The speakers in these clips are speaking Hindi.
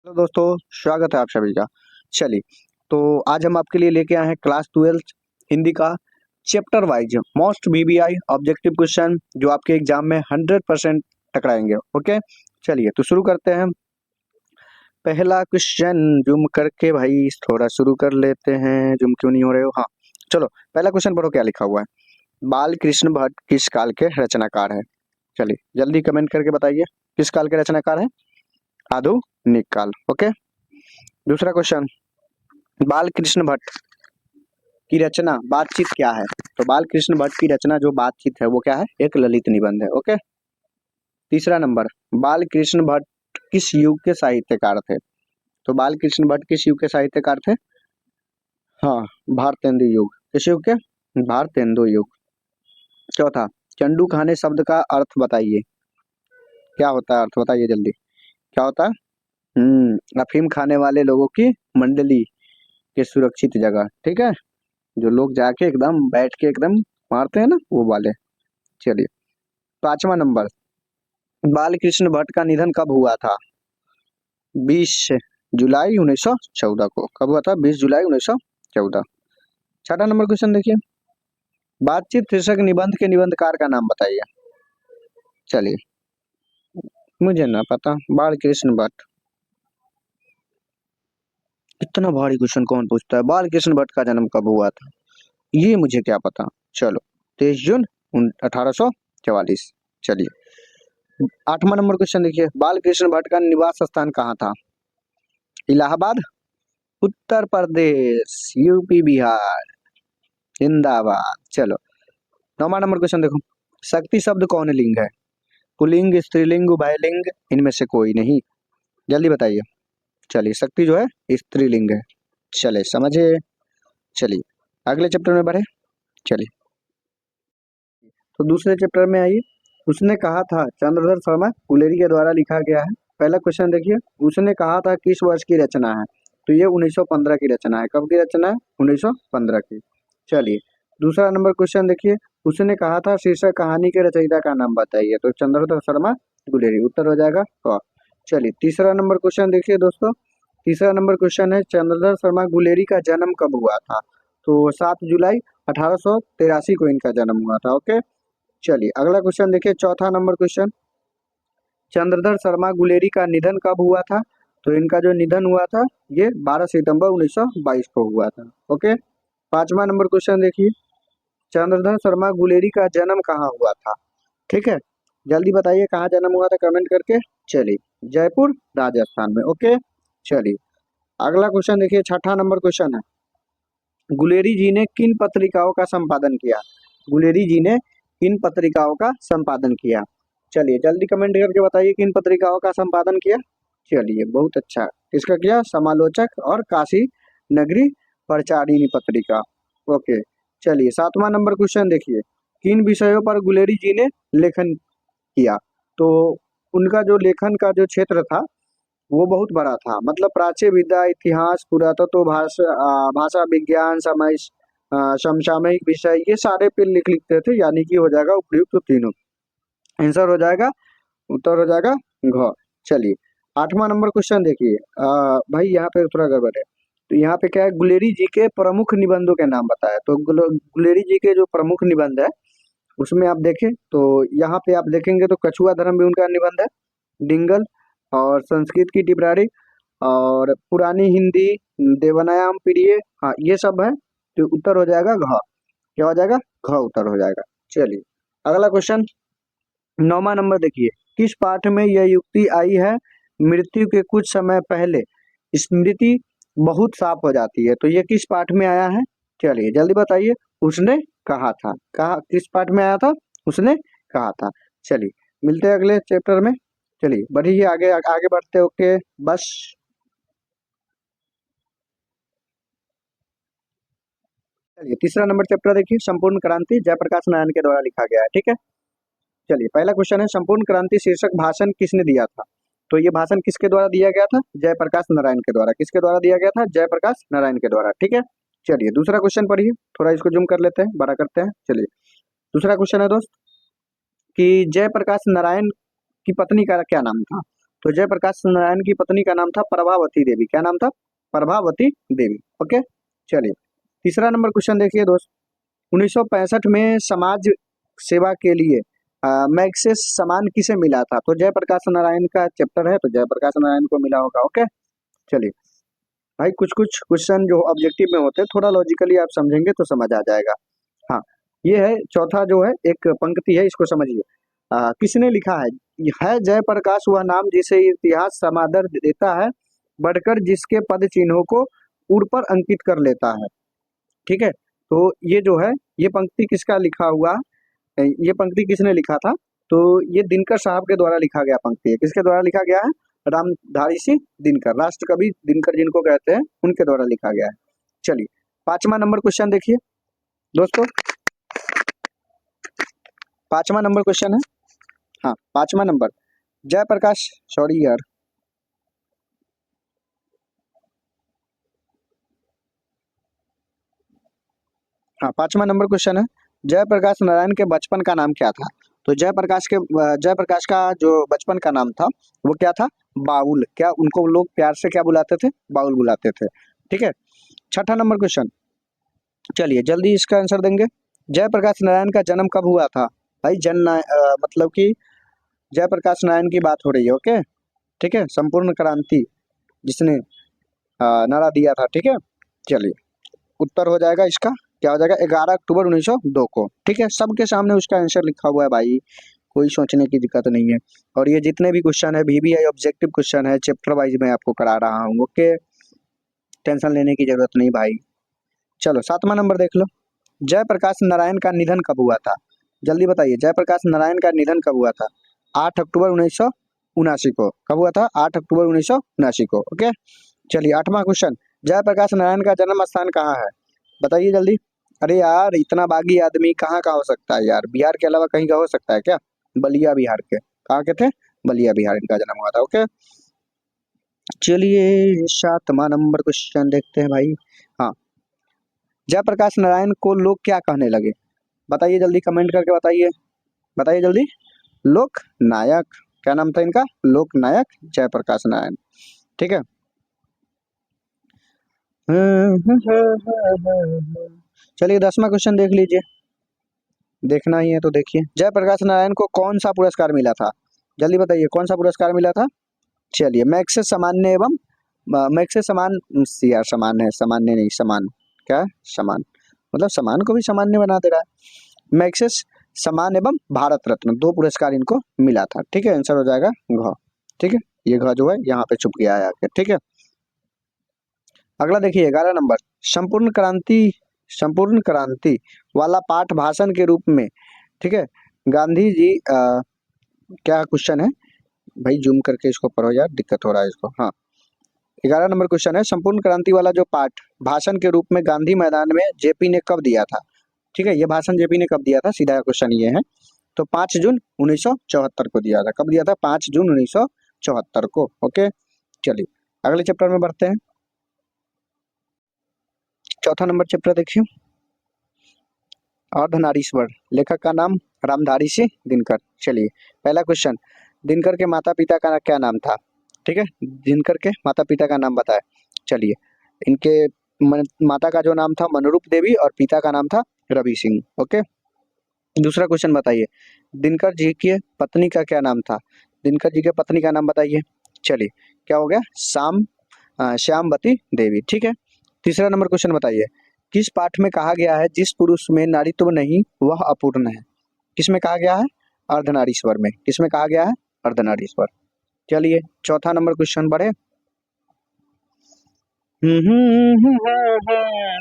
हेलो दोस्तों, स्वागत है आप सभी का। चलिए, तो आज हम आपके लिए लेके आए हैं क्लास 12 हिंदी का chapter wise most BBI objective question जो आपके एग्जाम में 100% टकराएंगे। ओके, चलिए तो शुरू करते हैं। पहला क्वेश्चन जूम करके भाई थोड़ा शुरू कर लेते हैं। जूम क्यों नहीं हो रहे हो? हाँ, चलो पहला क्वेश्चन पढ़ो क्या लिखा हुआ है। बाल कृष्ण भट्ट किस काल के रचनाकार है? चलिए जल्दी कमेंट करके बताइए, किस काल के रचनाकार है? आधुनिक काल। ओके, दूसरा क्वेश्चन, बाल कृष्ण भट्ट की रचना बातचीत क्या है? तो बाल कृष्ण भट्ट की रचना जो बातचीत है वो क्या है? एक ललित निबंध है। ओके, तीसरा नंबर, बाल कृष्ण भट्ट किस युग के साहित्यकार थे? तो बाल कृष्ण भट्ट किस युग के साहित्यकार थे? हाँ, भारतेंदु युग। किस युग के? भारतेंदु युग। चौथा, चंडू खाने शब्द का अर्थ बताइए। क्या होता है अर्थ? बताइए जल्दी, क्या होता है? अफीम खाने वाले लोगों की मंडली के सुरक्षित जगह। ठीक है, जो लोग जाके एकदम बैठ के एकदम मारते हैं ना, वो वाले। चलिए, पांचवा नंबर, बाल कृष्ण भट्ट का निधन कब हुआ था? 20 जुलाई 1914 को। कब हुआ था? 20 जुलाई 1914। छठा नंबर क्वेश्चन देखिए, बातचीत शीर्षक निबंध के निबंधकार का नाम बताइए। चलिए, मुझे ना पता, बाल कृष्ण भट्ट। इतना भारी क्वेश्चन कौन पूछता है? बाल कृष्ण भट्ट का जन्म कब हुआ था, ये मुझे क्या पता। चलो, 23 जून 1844। चलिए, आठवां नंबर क्वेश्चन देखिए, बाल कृष्ण भट्ट का निवास स्थान कहाँ था? इलाहाबाद, उत्तर प्रदेश, यूपी, बिहार, जिंदाबाद। चलो, नौवां नंबर क्वेश्चन देखो, शक्ति शब्द कौन लिंग है? पुल्लिंग, स्त्रीलिंग, उभयलिंग, इनमें से कोई नहीं। जल्दी बताइए। चलिए, शक्ति जो है स्त्रीलिंग है। चले समझे। चलिए अगले चैप्टर में बढ़े। चलिए, तो दूसरे चैप्टर में आइए। उसने कहा था चंद्रधर शर्मा गुलेरी के द्वारा लिखा गया है। पहला क्वेश्चन देखिए, उसने कहा था किस वर्ष की रचना है? तो ये 1915 की रचना है। कब की रचना है? 1915 की। चलिए, दूसरा नंबर क्वेश्चन देखिए, उसने कहा था शीर्षक कहानी के रचयिता का नाम बताइए। तो चंद्रधर शर्मा गुलेरी, उत्तर हो जाएगा क। चलिए, तीसरा नंबर क्वेश्चन देखिए दोस्तों, तीसरा नंबर क्वेश्चन है चंद्रधर शर्मा गुलेरी का जन्म कब हुआ था? तो 7 जुलाई 1883 को इनका जन्म हुआ था। ओके, चलिए अगला क्वेश्चन देखिए, चौथा नंबर क्वेश्चन, चंद्रधर शर्मा गुलेरी का निधन कब हुआ था? तो इनका जो निधन हुआ था ये 12 सितंबर 1922 को हुआ था। ओके, पांचवा नंबर क्वेश्चन देखिए, चंद्रधर शर्मा गुलेरी का जन्म कहाँ हुआ था? ठीक है, जल्दी बताइए कहाँ जन्म हुआ था, कमेंट करके। चलिए, जयपुर, राजस्थान में। ओके, चलिए अगला क्वेश्चन देखिए, छठा नंबर क्वेश्चन है, गुलेरी जी ने किन पत्रिकाओं का संपादन किया? गुलेरी जी ने किन पत्रिकाओं का संपादन किया? चलिए जल्दी कमेंट करके बताइए किन पत्रिकाओं का संपादन किया। चलिए, बहुत अच्छा। किसका किया? समालोचक और काशी नगरी प्रचारिणी पत्रिका। ओके, चलिए सातवां नंबर क्वेश्चन देखिए, किन विषयों पर गुलेरी जी ने लेखन किया? तो उनका जो लेखन का जो क्षेत्र था वो बहुत बड़ा था। मतलब प्राच्य विद्या, इतिहास, पुरातत्व, भाषा विज्ञान, समय समसामयिक विषय, ये सारे पे लिख लिखते थे। यानी कि हो जाएगा उपयुक्त तो तीनों। आंसर हो जाएगा, उत्तर हो जाएगा घ। चलिए, आठवां नंबर क्वेश्चन देखिए, भाई यहाँ पे थोड़ा गड़बड़ है। तो यहाँ पे क्या है, गुलेरी जी के प्रमुख निबंधों के नाम बताया। तो गुलेरी जी के जो प्रमुख निबंध है उसमें आप देखें तो यहाँ पे आप देखेंगे तो कछुआ धर्म भी उनका निबंध है, डिंगल और संस्कृत की टिप्पणी और पुरानी हिंदी, देवनायाम प्रिय, हाँ ये सब है। तो उत्तर हो जाएगा घ। क्या हो जाएगा? घ उत्तर हो जाएगा। चलिए अगला क्वेश्चन, नौवां नंबर देखिए, किस पाठ में यह युक्ति आई है मृत्यु के कुछ समय पहले स्मृति बहुत साफ हो जाती है? तो ये किस पाठ में आया है? चलिए जल्दी बताइए। उसने कहा था, कहा किस पाठ में आया था? उसने कहा था। चलिए, मिलते हैं अगले चैप्टर में। चलिए बढ़िए, आगे आगे बढ़ते। ओके, बस। चलिए तीसरा नंबर चैप्टर देखिए, संपूर्ण क्रांति जयप्रकाश नारायण के द्वारा लिखा गया है। ठीक है, चलिए पहला क्वेश्चन है, संपूर्ण क्रांति शीर्षक भाषण किसने दिया था? तो ये भाषण किसके द्वारा दिया गया था? जयप्रकाश नारायण के द्वारा। किसके द्वारा दिया गया था? जयप्रकाश नारायण के द्वारा। ठीक है, चलिए दूसरा क्वेश्चन पढ़िए, थोड़ा इसको जूम कर लेते हैं, बड़ा करते हैं। चलिए, दूसरा क्वेश्चन है दोस्त कि जयप्रकाश नारायण की पत्नी का क्या नाम था? तो जयप्रकाश नारायण की पत्नी का नाम था प्रभावती देवी। क्या नाम था? प्रभावती देवी। ओके, चलिए तीसरा नंबर क्वेश्चन देखिए दोस्त। 1965 में समाज सेवा के लिए मैग्सेस सम्मान किसे मिला था? तो जयप्रकाश नारायण का चैप्टर है, तो जयप्रकाश नारायण को मिला होगा। ओके, चलिए भाई कुछ कुछ क्वेश्चन जो ऑब्जेक्टिव में होते हैं थोड़ा लॉजिकली आप समझेंगे तो समझ आ जाएगा। हाँ, ये है चौथा जो है, एक पंक्ति है, इसको समझिए। किसने लिखा है जयप्रकाश वह नाम जिसे इतिहास समादर देता है, बढ़कर जिसके पद चिन्हों को उड़ पर अंकित कर लेता है। ठीक है, तो ये जो है, ये पंक्ति किसका लिखा हुआ, ये पंक्ति किसने लिखा था? तो ये दिनकर साहब के द्वारा लिखा गया पंक्ति है। किसके द्वारा लिखा गया है? रामधारी सिंह दिनकर, राष्ट्रकवि दिनकर जिनको कहते हैं, उनके द्वारा लिखा गया है। चलिए पांचवा नंबर क्वेश्चन देखिए दोस्तों। पांचवा नंबर क्वेश्चन है, हाँ पांचवा नंबर, जयप्रकाश, सॉरी यार, हाँ पांचवा नंबर क्वेश्चन है, जयप्रकाश नारायण के बचपन का नाम क्या था? तो जयप्रकाश का जो बचपन का नाम था वो क्या था? बाउल। क्या उनको लोग प्यार से क्या बुलाते थे? बाउल बुलाते थे। ठीक है, छठा नंबर क्वेश्चन, चलिए जल्दी इसका आंसर देंगे। जयप्रकाश नारायण का जन्म कब हुआ था? भाई मतलब कि जयप्रकाश नारायण की बात हो रही है। ओके, ठीक है, संपूर्ण क्रांति जिसने नारा दिया था। ठीक है, चलिए उत्तर हो जाएगा इसका, क्या हो जाएगा? 11 अक्टूबर 1902 को। ठीक है, सबके सामने उसका आंसर लिखा हुआ है भाई, कोई सोचने की दिक्कत नहीं है। और ये जितने भी क्वेश्चन है VBI ऑब्जेक्टिव क्वेश्चन है, चैप्टर वाइज मैं आपको करा रहा हूँ। ओके, टेंशन लेने की जरूरत नहीं भाई। चलो सातवां नंबर देख लो, जयप्रकाश नारायण का निधन कब हुआ था? जल्दी बताइए, जयप्रकाश नारायण का निधन कब हुआ था? 8 अक्टूबर 1979 को। कब हुआ था? 8 अक्टूबर 1979 को। ओके, चलिए आठवां क्वेश्चन, जयप्रकाश नारायण का जन्म स्थान कहाँ है? बताइए जल्दी। अरे यार इतना बागी आदमी कहाँ का हो सकता है यार, बिहार के अलावा कहीं का हो सकता है क्या? बलिया बिहार के। कहाँ के थे? बलिया बिहार इनका जन्म हुआ था। ओके, चलिए सातवां नंबर क्वेश्चन देखते हैं भाई। हाँ, जयप्रकाश नारायण को लोग क्या कहने लगे? बताइए जल्दी, कमेंट करके बताइए, बताइए जल्दी। लोक नायक। क्या नाम था इनका? लोक नायक जयप्रकाश नारायण। ठीक है, चलिए 10वां क्वेश्चन देख लीजिए, देखना ही है तो देखिए। जयप्रकाश नारायण को कौन सा पुरस्कार मिला था? जल्दी बताइए, कौन सा पुरस्कार मिला था? चलिए मैग्सेस सामान्य एवं मैग्सेस समान, यार समान है, सामान्य नहीं, समान। क्या? समान, मतलब समान को भी सामान्य बना दे रहा है। मैग्सेस समान एवं भारत रत्न, 2 पुरस्कार इनको मिला था। ठीक है, आंसर हो जाएगा घ। ठीक है, ये घ जो है यहाँ पे छुप गया है आके। ठीक है, अगला देखिए 11 नंबर, संपूर्ण क्रांति वाला पाठ भाषण के रूप में, ठीक है, गांधी जी क्या क्वेश्चन है भाई, जूम करके इसको पढ़ो यार, दिक्कत हो रहा है इसको। हाँ, 11 नंबर क्वेश्चन है, संपूर्ण क्रांति वाला जो पाठ भाषण के रूप में गांधी मैदान में जेपी ने कब दिया था? ठीक है, ये भाषण जेपी ने कब दिया था, सीधा क्वेश्चन ये है। तो 5 जून 1974 को दिया था। कब दिया था? 5 जून 1974 को। ओके, चलिए अगले चैप्टर में बढ़ते हैं। चौथा नंबर चैप्टर देखिए, अर्धनारीश्वर, लेखक का नाम रामधारी सिंह दिनकर। चलिए पहला क्वेश्चन, दिनकर के माता पिता का क्या नाम था? ठीक है, दिनकर के माता पिता का नाम बताए। चलिए इनके माता का जो नाम था मनरूप देवी और पिता का नाम था रवि सिंह। ओके, दूसरा क्वेश्चन बताइए, दिनकर जी की पत्नी का क्या नाम था? दिनकर जी के पत्नी का नाम बताइए। चलिए क्या हो गया? श्यामवती देवी। ठीक है, तीसरा नंबर क्वेश्चन बताइए, किस पाठ में कहा गया है जिस पुरुष में नारीत्व नहीं वह अपूर्ण है? किस में कहा गया है? अर्धनारीश्वर में। किस में कहा गया है? अर्धनारीश्वर। चलिए चौथा नंबर क्वेश्चन बढ़े।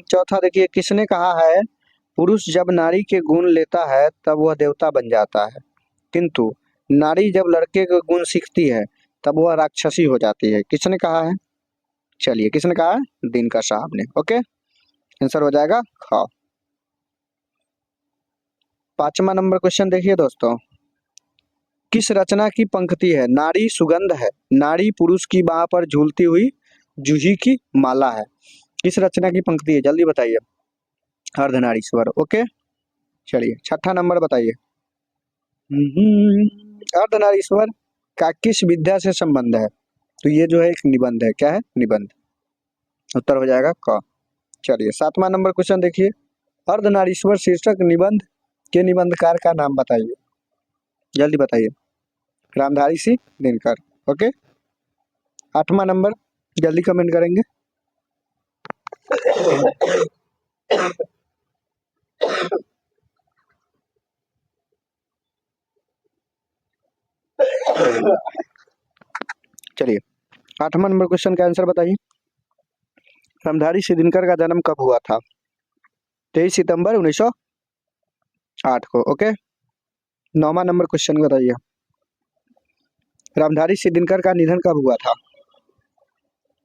चौथा देखिए, किसने कहा है पुरुष जब नारी के गुण लेता है तब वह देवता बन जाता है, किंतु नारी जब लड़के के गुण सीखती है तब वह राक्षसी हो जाती है? किसने कहा है? चलिए किसने कहा है? दिनकर साहब ने। ओके, आंसर हो जाएगा ख। पांचवा नंबर क्वेश्चन देखिए दोस्तों, किस रचना की पंक्ति है नारी सुगंध है, नारी पुरुष की बाह पर झूलती हुई जूही की माला है? किस रचना की पंक्ति है? जल्दी बताइए। अर्धनारीश्वर। ओके, चलिए छठा नंबर बताइए। अर्धनारीश्वर का किस विद्या से संबंध है? तो ये जो है एक निबंध है। क्या है? निबंध। उत्तर हो जाएगा क। चलिए 7वां नंबर क्वेश्चन देखिए, अर्धनारीश्वर शीर्षक निबंध के निबंधकार का नाम बताइए। जल्दी बताइए। रामधारी सिंह दिनकर। ओके। 8वां नंबर, जल्दी कमेंट करेंगे। चलिए 8वां नंबर क्वेश्चन का आंसर बताइए। रामधारी सिंह दिनकर का जन्म कब हुआ था? 23 सितंबर 1908 को। ओके। 9वां नंबर क्वेश्चन बताइए, रामधारी सिंह दिनकर का निधन कब हुआ था?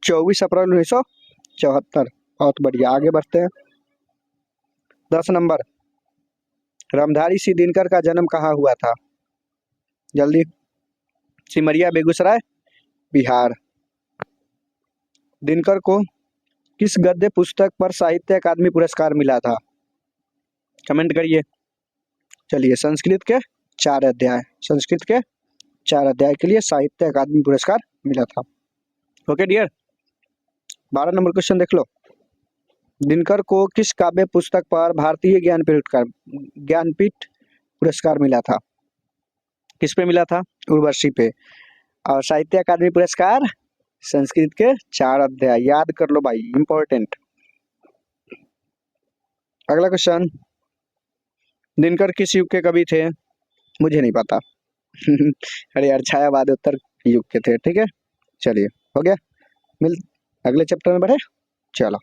24 अप्रैल 1974। बहुत बढ़िया, आगे बढ़ते हैं। 10 नंबर, रामधारी सिंह दिनकर का जन्म कहाँ हुआ था? जल्दी। सिमरिया, बेगूसराय, बिहार। दिनकर को किस गद्य पुस्तक पर साहित्य अकादमी पुरस्कार मिला था? कमेंट करिए। चलिए संस्कृत के 4 अध्याय, संस्कृत के 4 अध्याय के लिए साहित्य अकादमी पुरस्कार मिला था। Okay dear. 12 नंबर क्वेश्चन देख लो, दिनकर को किस काव्य पुस्तक पर भारतीय ज्ञानपीठ पुरस्कार मिला था? किस पे मिला था? उर्वशी पे। और साहित्य अकादमी पुरस्कार संस्कृत के 4 अध्याय, याद कर लो भाई, इंपॉर्टेंट। अगला क्वेश्चन, दिनकर किस युग के कवि थे? मुझे नहीं पता। अरे यार, छायावाद उत्तर युग के थे। ठीक है, चलिए हो गया। मिल अगले चैप्टर में बढ़े। चलो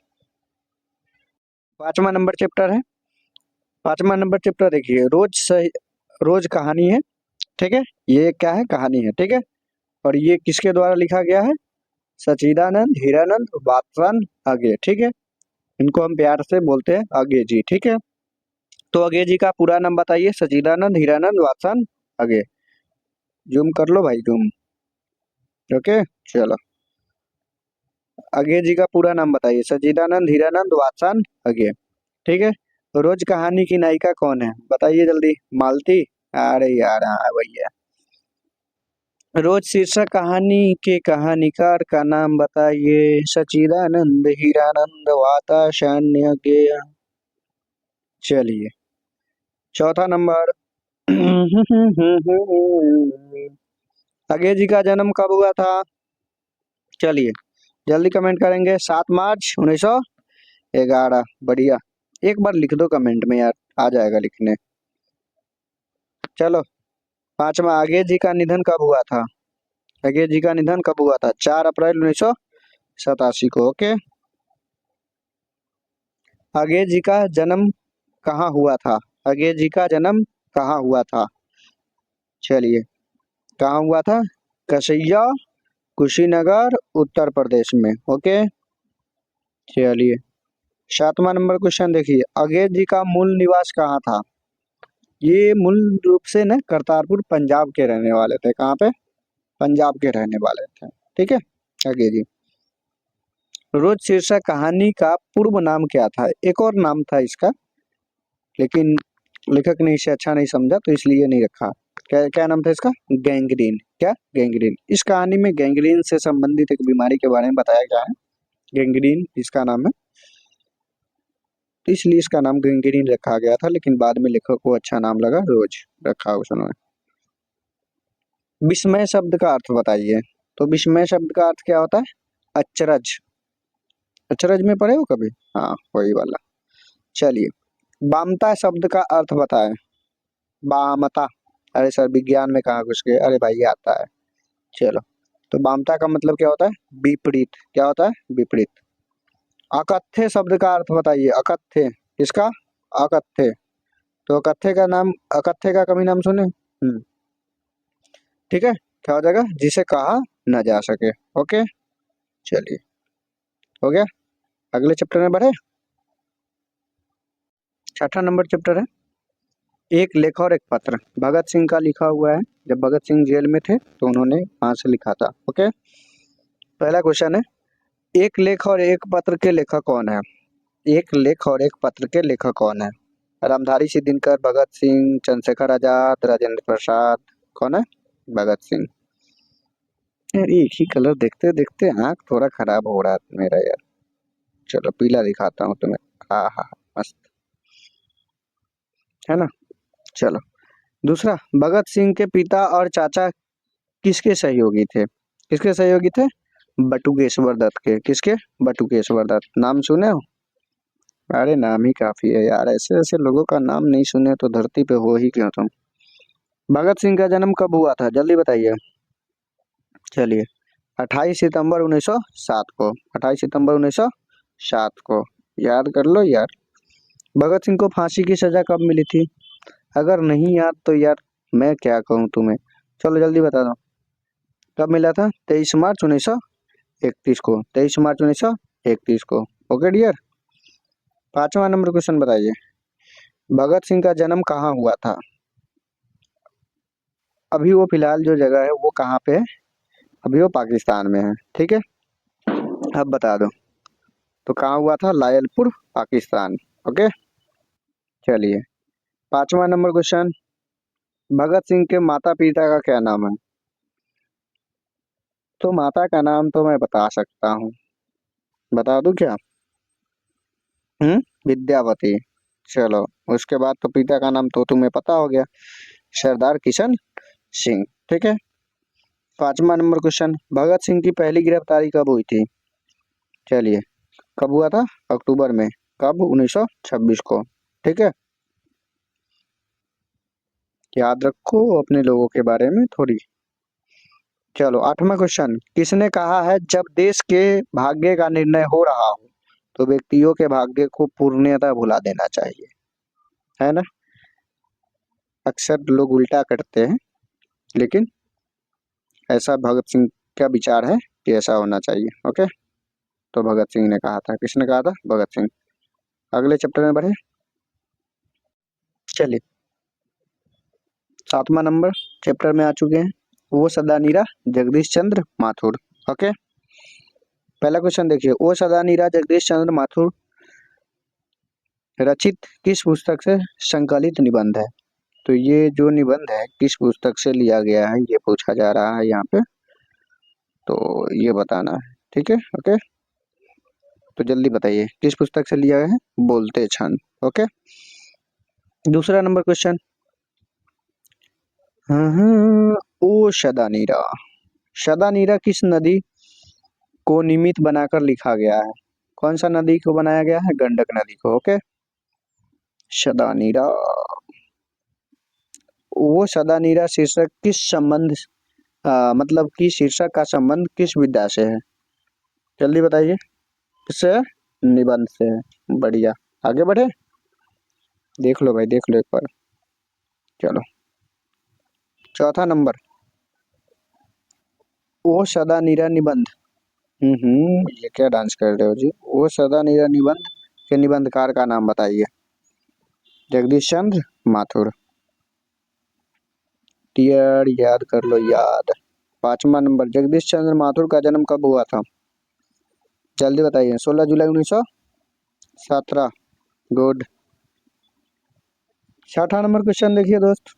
5वां नंबर चैप्टर है। 5वां नंबर चैप्टर देखिए, रोज कहानी है। ठीक है, ये क्या है? कहानी है। ठीक है, और ये किसके द्वारा लिखा गया है? सच्चिदानंद हीरानंद वात्सन अगे। ठीक है, इनको हम प्यार से बोलते हैं अगे जी। ठीक है, तो अगे जी का पूरा नाम बताइए। सच्चिदानंद हीरानंद वात्सन अगे। जूम कर लो भाई, जूम। ओके, चलो अगे जी का पूरा नाम बताइए। सच्चिदानंद हीरानंद वात्सन अगे। ठीक है, रोज कहानी की नायिका कौन है? बताइए जल्दी। मालती। अरे यार, हाँ भैया। रोज शीर्षक कहानी के कहानीकार का नाम बताइए। सच्चिदानंद हीरानंद वात्सन अगे। चलिए चौथा नंबर, अगे जी का जन्म कब हुआ था? चलिए जल्दी कमेंट करेंगे। 7 मार्च 1911। बढ़िया, एक बार लिख दो कमेंट में यार, आ जाएगा लिखने। चलो 5वां, अगे जी का निधन कब हुआ था? अगे जी का निधन कब हुआ था? 4 अप्रैल 1987 को। ओके। अगे जी का जन्म कहाँ हुआ था? अगे जी का जन्म कहाँ हुआ था? चलिए, कहाँ हुआ था? कसैया, कुशीनगर, उत्तर प्रदेश में। ओके। चलिए 7वां नंबर क्वेश्चन देखिए, अगे जी का मूल निवास कहाँ था? ये मूल रूप से न करतारपुर पंजाब के रहने वाले थे। कहाँ पे? पंजाब के रहने वाले थे। ठीक है, अगे जी। रोज शीर्षक कहानी का पूर्व नाम क्या था? एक और नाम था इसका, लेकिन लेखक ने इसे अच्छा नहीं समझा तो इसलिए नहीं रखा। क्या क्या नाम था इसका? गैंग्रीन। क्या? गैंग्रीन। इस कहानी में गैंग्रीन से संबंधित एक बीमारी के बारे में बताया गया है। गैंग्रीन इसका नाम है, तो इसलिए इसका नाम गैंग्रीन रखा गया था, लेकिन बाद में लेखक को अच्छा नाम लगा, रोज रखा उसने। विस्मय शब्द का अर्थ बताइए। तो विस्मय शब्द का अर्थ क्या होता है? अचरज। अचरज में पढ़े हो कभी? हाँ, वही वाला। चलिए, वामता शब्द का अर्थ बताएं। वामता। अरे सर, विज्ञान में कहाँ घुस गए? अरे भाई, ये आता है। चलो, तो वामता का मतलब क्या होता है? विपरीत। क्या होता है? विपरीत। अकथ्य शब्द का अर्थ बताइए। अकथ्य किसका? अकथ्य। तो अकथ्य का नाम, अकथ्य का कभी नाम सुने? ठीक है, क्या हो जाएगा? जिसे कहा न जा सके। ओके, चलिए हो गया। अगले चैप्टर में बढ़े। 6ठा नंबर चैप्टर है, एक लेख और एक पत्र। भगत सिंह का लिखा हुआ है। जब भगत सिंह जेल में थे तो उन्होंने वहां से लिखा था। ओके, पहला क्वेश्चन है, एक लेख और एक पत्र के लेखक कौन है? एक लेख और एक पत्र के लेखक कौन है? रामधारी सिंह दिनकर, भगत सिंह, चंद्रशेखर आजाद, राजेंद्र प्रसाद। कौन है? भगत सिंह। यार एक ही कलर देखते देखते आँख थोड़ा खराब हो रहा है मेरा यार। चलो पीला दिखाता हूँ तुम्हें। हाँ हाँ मस्त है ना। चलो दूसरा, भगत सिंह के पिता और चाचा किसके सहयोगी थे? किसके सहयोगी थे? बटुकेश्वर दत्त के। किसके? बटुकेश्वर दत्त। नाम सुने हो? अरे नाम ही काफी है यार, ऐसे ऐसे लोगों का नाम नहीं सुने तो धरती पे हो ही क्यों तुम। भगत सिंह का जन्म कब हुआ था जल्दी बताइए। चलिए 28 सितंबर 1907 को। 28 सितंबर 1907 को। याद कर लो यार। भगत सिंह को फांसी की सजा कब मिली थी? अगर नहीं याद तो यार मैं क्या कहूँ तुम्हें। चलो जल्दी बता दो। कब मिला था? 23 मार्च 1931 को। 23 मार्च 1931 को। Okay dear. 5वां नंबर क्वेश्चन बताइए। भगत सिंह का जन्म कहाँ हुआ था? अभी वो फिलहाल जो जगह है वो कहाँ पे है? अभी वो पाकिस्तान में है, ठीक है। अब बता दो। तो कहाँ हुआ था? लायलपुर, पाकिस्तान। ओके। चलिए 5वां नंबर क्वेश्चन। भगत सिंह के माता पिता का क्या नाम है? तो माता का नाम तो मैं बता सकता हूँ। बता दूं क्या? विद्यावती। चलो उसके बाद तो पिता का नाम तो तुम्हें पता हो गया, सरदार किशन सिंह, ठीक है। 5वां नंबर क्वेश्चन। भगत सिंह की पहली गिरफ्तारी कब हुई थी? चलिए कब हुआ था? अक्टूबर में। कब? 1926 को, ठीक है। याद रखो अपने लोगों के बारे में थोड़ी। चलो 8वां क्वेश्चन। किसने कहा है जब देश के भाग्य का निर्णय हो रहा हो तो व्यक्तियों के भाग्य को पूर्णतः भुला देना चाहिए? है ना। अक्सर लोग उल्टा करते हैं, लेकिन ऐसा भगत सिंह का विचार है कि ऐसा होना चाहिए। ओके। तो भगत सिंह ने कहा था। किसने कहा था? भगत सिंह। अगले चैप्टर में बढ़े। चलिए 7वां नंबर चैप्टर में आ चुके हैं। वो सदा नीरा जगदीश चंद्र माथुर। ओके। पहला क्वेश्चन देखिए। ओ सदा नीरा जगदीश चंद्र माथुर रचित किस पुस्तक से संकलित निबंध है? तो ये जो निबंध है किस पुस्तक से लिया गया है ये पूछा जा रहा है यहाँ पे। तो ये बताना है, ठीक है। ओके। तो जल्दी बताइए किस पुस्तक से लिया गया है? बोलते क्षण। ओके। दूसरा नंबर क्वेश्चन। ओ सदा नीरा। सदा नीरा किस नदी को निमित्त बनाकर लिखा गया है? कौन सा नदी को बनाया गया है? गंडक नदी को। ओके। सदा नीरा। वो सदा नीरा शीर्षक किस संबंध मतलब कि शीर्षक का संबंध किस विद्या से है? जल्दी बताइए। किससे? निबंध से है। बढ़िया। आगे बढ़े। देख लो भाई, देख लो एक बार। चलो 4था नंबर। ओ सदा नीरा निबंध। ये क्या डांस कर रहे हो जी? ओ सदा नीरा निबंध के निबंधकार का नाम बताइए। जगदीश चंद्र माथुर। टीयर याद कर लो याद। 5वां नंबर। जगदीश चंद्र माथुर का जन्म कब हुआ था? जल्दी बताइए। 16 जुलाई 1917। गुड। 6वां नंबर क्वेश्चन देखिए दोस्त।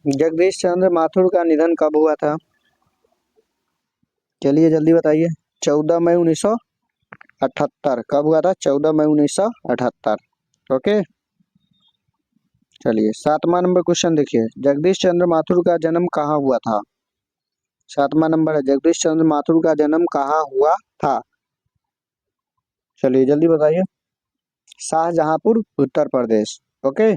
जगदीश चंद्र माथुर का निधन कब हुआ था? चलिए जल्दी बताइए। 14 मई 1978। कब हुआ था? 14 मई 1978। ओके। चलिए 7वां नंबर क्वेश्चन देखिए। जगदीश चंद्र माथुर का जन्म कहाँ हुआ था? 7वां नंबर है। जगदीश चंद्र माथुर का जन्म कहाँ हुआ था? चलिए जल्दी बताइए। शाहजहांपुर, उत्तर प्रदेश। ओके।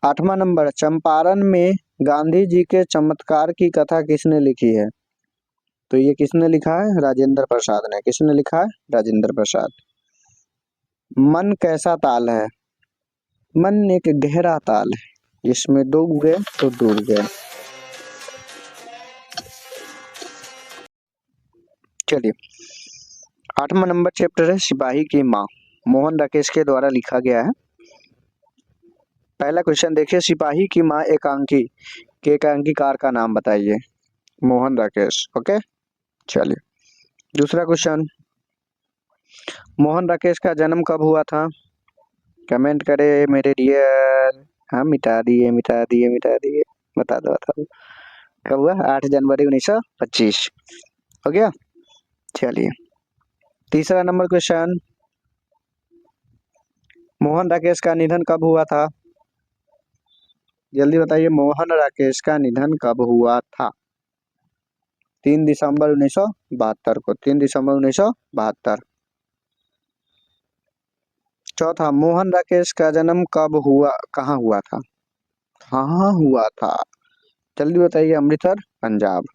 8वां नंबर। चंपारण में गांधी जी के चमत्कार की कथा किसने लिखी है? तो ये किसने लिखा है? राजेंद्र प्रसाद ने। किसने लिखा है? राजेंद्र प्रसाद। मन कैसा ताल है? मन एक गहरा ताल है, इसमें डूब गए तो डूब गए। चलिए 8वां नंबर चैप्टर है सिपाही की माँ। मोहन राकेश के द्वारा लिखा गया है। पहला क्वेश्चन देखिए। सिपाही की माँ एकांकी के एकांकीकार का नाम बताइए। मोहन राकेश। ओके। चलिए दूसरा क्वेश्चन। मोहन राकेश का जन्म कब हुआ था? कमेंट करे मेरे डियर। हाँ मिटा दिए मिटा दिए मिटा दिए। बता दो बता दो। कब हुआ? 8 जनवरी 1925। हो गया। चलिए तीसरा नंबर क्वेश्चन, मोहन राकेश का निधन कब हुआ था? जल्दी बताइए, मोहन राकेश का निधन कब हुआ था? 3 दिसंबर 1972 को, 3 दिसंबर 1972। चौथा, मोहन राकेश का जन्म कब हुआ, कहाँ हुआ था? कहाँ हुआ था? जल्दी बताइए, अमृतसर, पंजाब।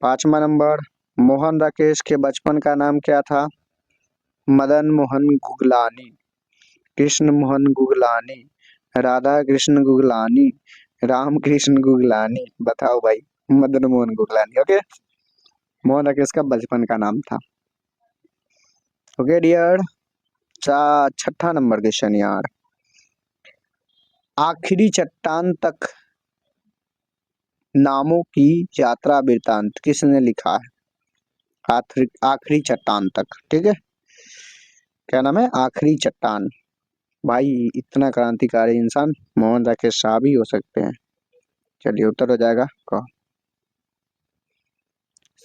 5वां नंबर, मोहन राकेश के बचपन का नाम क्या था? मदन मोहन गुगलानी, कृष्ण मोहन गुगलानी, राधा कृष्ण गुगलानी, राम कृष्ण गुगलानी। बताओ भाई। मदन मोहन गुगलानी। ओके, मोहन राकेश का बचपन का नाम था। Okay dear. 6ठा नंबर क्वेश्चन यार, आखिरी चट्टान तक नामों की यात्रा वृतांत किसने लिखा है? आखिरी आखिरी चट्टान तक, ठीक है। क्या नाम है? आखिरी चट्टान। भाई इतना क्रांतिकारी इंसान मोहन राकेश साहब ही हो सकते हैं। चलिए उत्तर हो जाएगा कहो।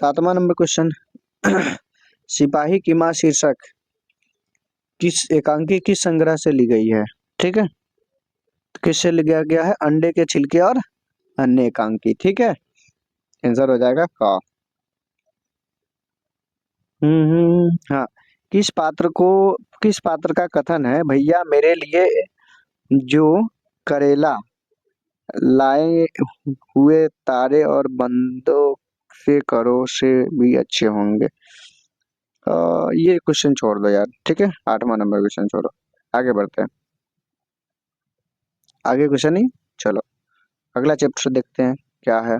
7वां नंबर क्वेश्चन, सिपाही की मां शीर्षक किस एकांकी किस संग्रह से ली गई है? ठीक है, किससे लिया गया है? अंडे के छिलके और अन्य एकांकी। ठीक है, आंसर हो जाएगा का। हाँ। किस पात्र का कथन है, भैया मेरे लिए जो करेला लाए हुए तारे और बंदों से करो से भी अच्छे होंगे। ये क्वेश्चन छोड़ दो यार, ठीक है। 8वां नंबर क्वेश्चन छोड़ो, आगे बढ़ते हैं। आगे क्वेश्चन नहीं, चलो अगला चैप्टर देखते हैं क्या है।